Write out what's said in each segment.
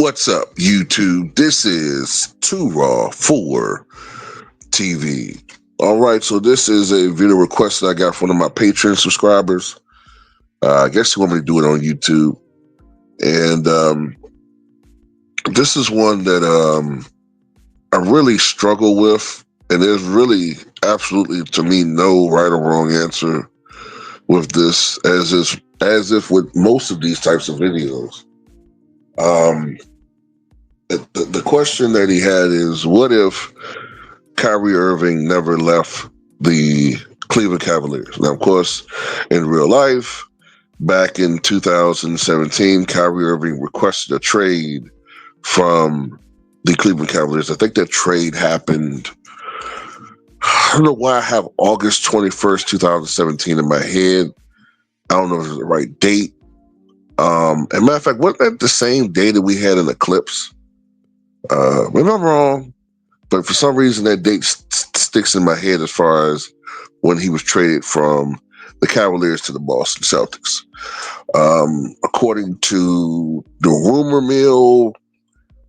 What's up, YouTube? This is Too Raw for TV. All right, so this is a video request that I got from one of my Patreon subscribers. I guess you want me to do it on YouTube. And this is one that I really struggle with. And there's really absolutely, to me, no right or wrong answer with this, as if with most of these types of videos. Um, the question that he had is, what if Kyrie Irving never left the Cleveland Cavaliers? Now, of course, in real life, back in 2017, Kyrie Irving requested a trade from the Cleveland Cavaliers. I think that trade happened. I don't know why I have August 21st, 2017 in my head. I don't know if it's the right date. And matter of fact, wasn't that the same day that we had an eclipse? Maybe I'm wrong, but for some reason that date sticks in my head as far as when he was traded from the Cavaliers to the Boston Celtics. According to the rumor mill,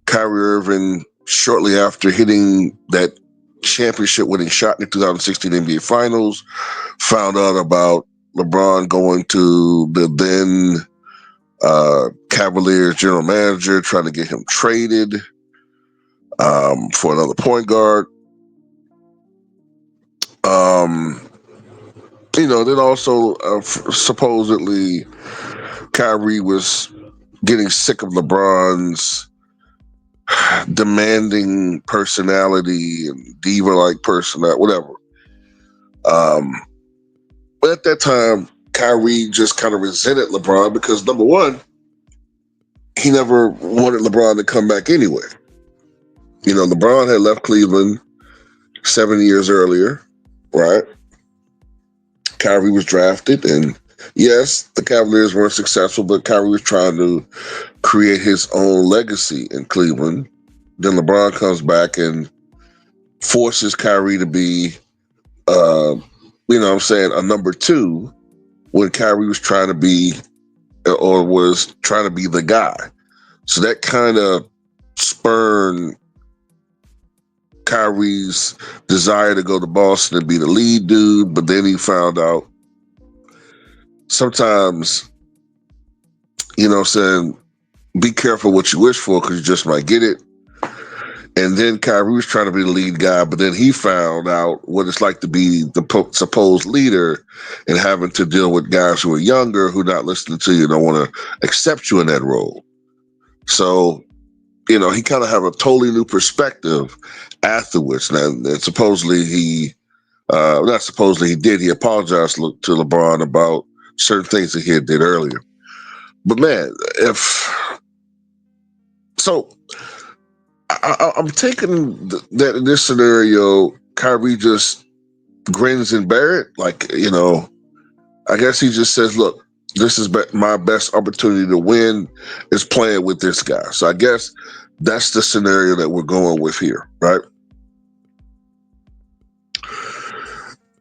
Kyrie Irving, shortly after hitting that championship-winning shot in the 2016 NBA Finals, found out about LeBron going to the then Cavaliers general manager, trying to get him traded for another point guard. Then also supposedly Kyrie was getting sick of LeBron's demanding personality and diva-like personality, whatever. But at that time, Kyrie just kind of resented LeBron because, number one, he never wanted LeBron to come back anyway. LeBron had left Cleveland 7 years earlier, right? Kyrie was drafted, and yes, the Cavaliers weren't successful, but Kyrie was trying to create his own legacy in Cleveland. Then LeBron comes back and forces Kyrie to be, a number two when Kyrie was trying to be, or was trying to be the guy. So that kind of spurned Kyrie's desire to go to Boston and be the lead dude, but then he found out sometimes, saying, be careful what you wish for because you just might get it. And then Kyrie was trying to be the lead guy, but then he found out what it's like to be the supposed leader and having to deal with guys who are younger, who not listening to you, don't want to accept you in that role. So, he kind of have a totally new perspective afterwards. And supposedly he did. He apologized to LeBron about certain things that he had did earlier. But man, I'm taking that in this scenario, Kyrie just grins and bear it. I guess he just says, look, this is my best opportunity to win is playing with this guy. So I guess that's the scenario that we're going with here, right?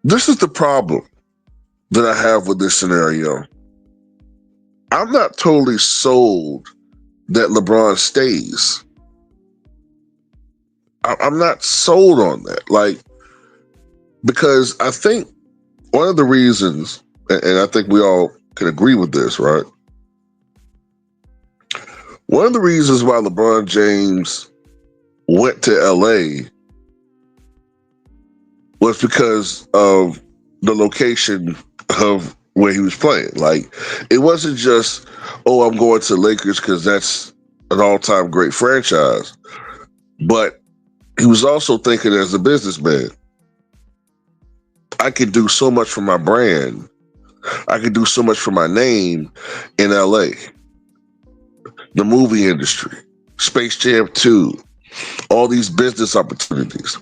This is the problem that I have with this scenario. I'm not totally sold that LeBron stays. I'm not sold on that. Because I think one of the reasons, and I think we all can agree with this, right? One of the reasons why LeBron James went to LA was because of the location of where he was playing. It wasn't just, I'm going to Lakers because that's an all-time great franchise. But he was also thinking as a businessman, I could do so much for my brand. I could do so much for my name in LA. The movie industry, Space Jam 2, all these business opportunities.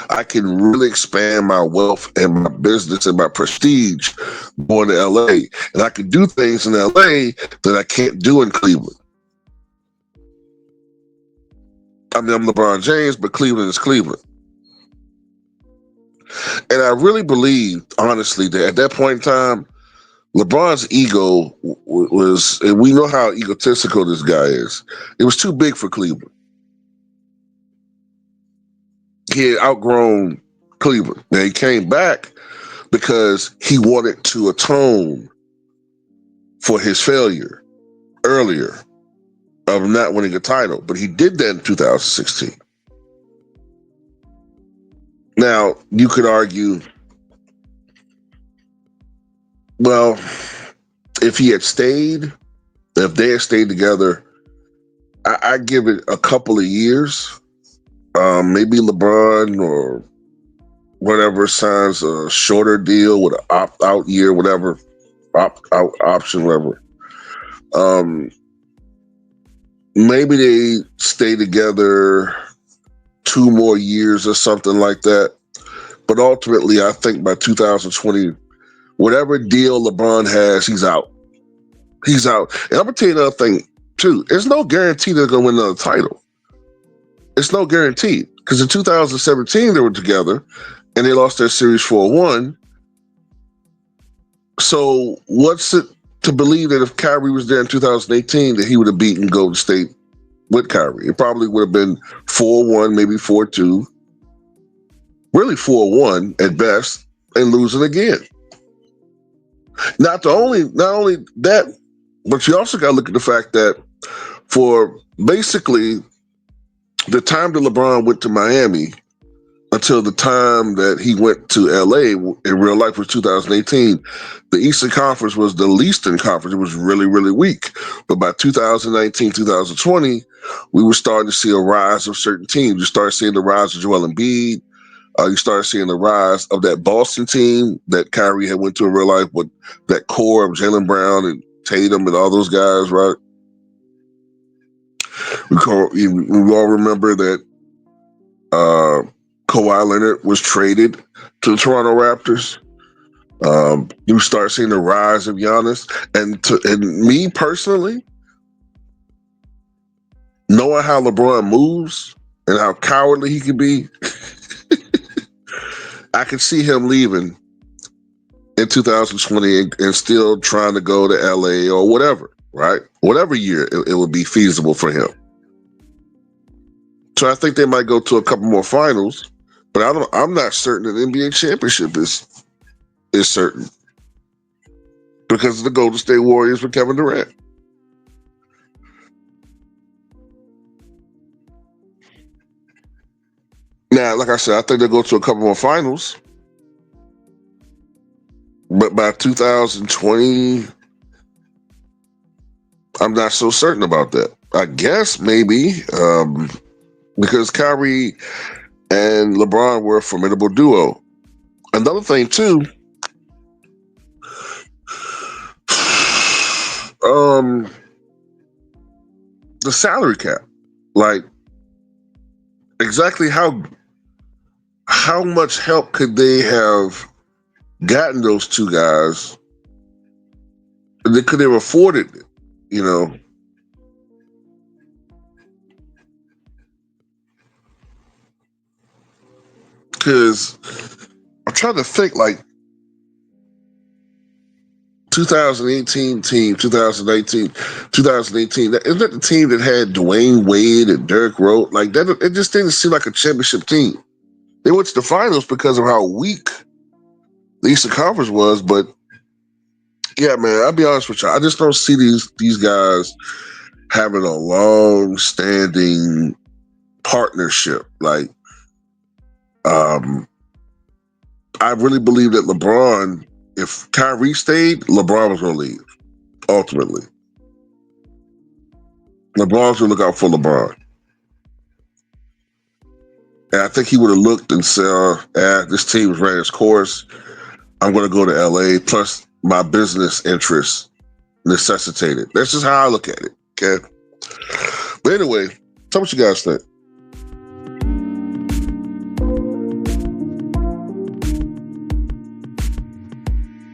I can really expand my wealth and my business and my prestige going to LA. And I can do things in LA that I can't do in Cleveland. I mean, I'm LeBron James, but Cleveland is Cleveland. And I really believed, honestly, that at that point in time, LeBron's ego was, and we know how egotistical this guy is. It was too big for Cleveland. He had outgrown Cleveland. Now he came back because he wanted to atone for his failure earlier of not winning a title, but he did that in 2016. Now, you could argue, well, if he had stayed, if they had stayed together, I give it a couple of years. Maybe LeBron or whatever signs a shorter deal with an opt out year, whatever, opt out option, whatever. Um, Maybe they stay together 2 more years or something like that. But ultimately, I think by 2020, whatever deal LeBron has, he's out. He's out. And I'm gonna tell you another thing too. There's no guarantee they're gonna win another title. It's no guarantee because in 2017 they were together and they lost their series 4-1. So what's it to believe that if Kyrie was there in 2018 that he would have beaten Golden State with Kyrie? It probably would have been 4-1, maybe 4-2, really 4-1 at best, and losing again. Not only that, but you also got to look at the fact that for basically the time that LeBron went to Miami until the time that he went to LA in real life was 2018, the Eastern Conference was the least in conference. It was really, really weak. But by 2019, 2020, we were starting to see a rise of certain teams. You started seeing the rise of Joel Embiid. You started seeing the rise of that Boston team that Kyrie had went to in real life with that core of Jaylen Brown and Tatum and all those guys, right? We all remember that Kawhi Leonard was traded to the Toronto Raptors. You start seeing the rise of Giannis, and me personally, knowing how LeBron moves and how cowardly he can be, I could see him leaving in 2020 and still trying to go to LA or whatever, right? Whatever year it would be feasible for him. So I think they might go to a couple more finals, but I'm not certain that the NBA championship is certain because of the Golden State Warriors with Kevin Durant. Now, like I said, I think they'll go to a couple more finals, but by 2020, I'm not so certain about that. I guess maybe because Kyrie and LeBron were a formidable duo. Another thing too, the salary cap. Like, exactly how much help could they have gotten those two guys? They could have afforded it, you know. Because I'm trying to think, like 2018 team, 2019, 2018. Isn't that the team that had Dwayne Wade and Derrick Rose? Like that, it just didn't seem like a championship team. They went to the finals because of how weak the Eastern Conference was. But yeah, man, I'll be honest with you. I just don't see these guys having a long-standing partnership. Like, I really believe that LeBron, if Kyrie stayed, LeBron was going to leave. Ultimately, LeBron's going to look out for LeBron. And I think he would have looked and said, this team has ran its course. I'm going to go to LA. Plus, my business interests necessitate it. That's just how I look at it. Okay. But anyway, tell me what you guys think.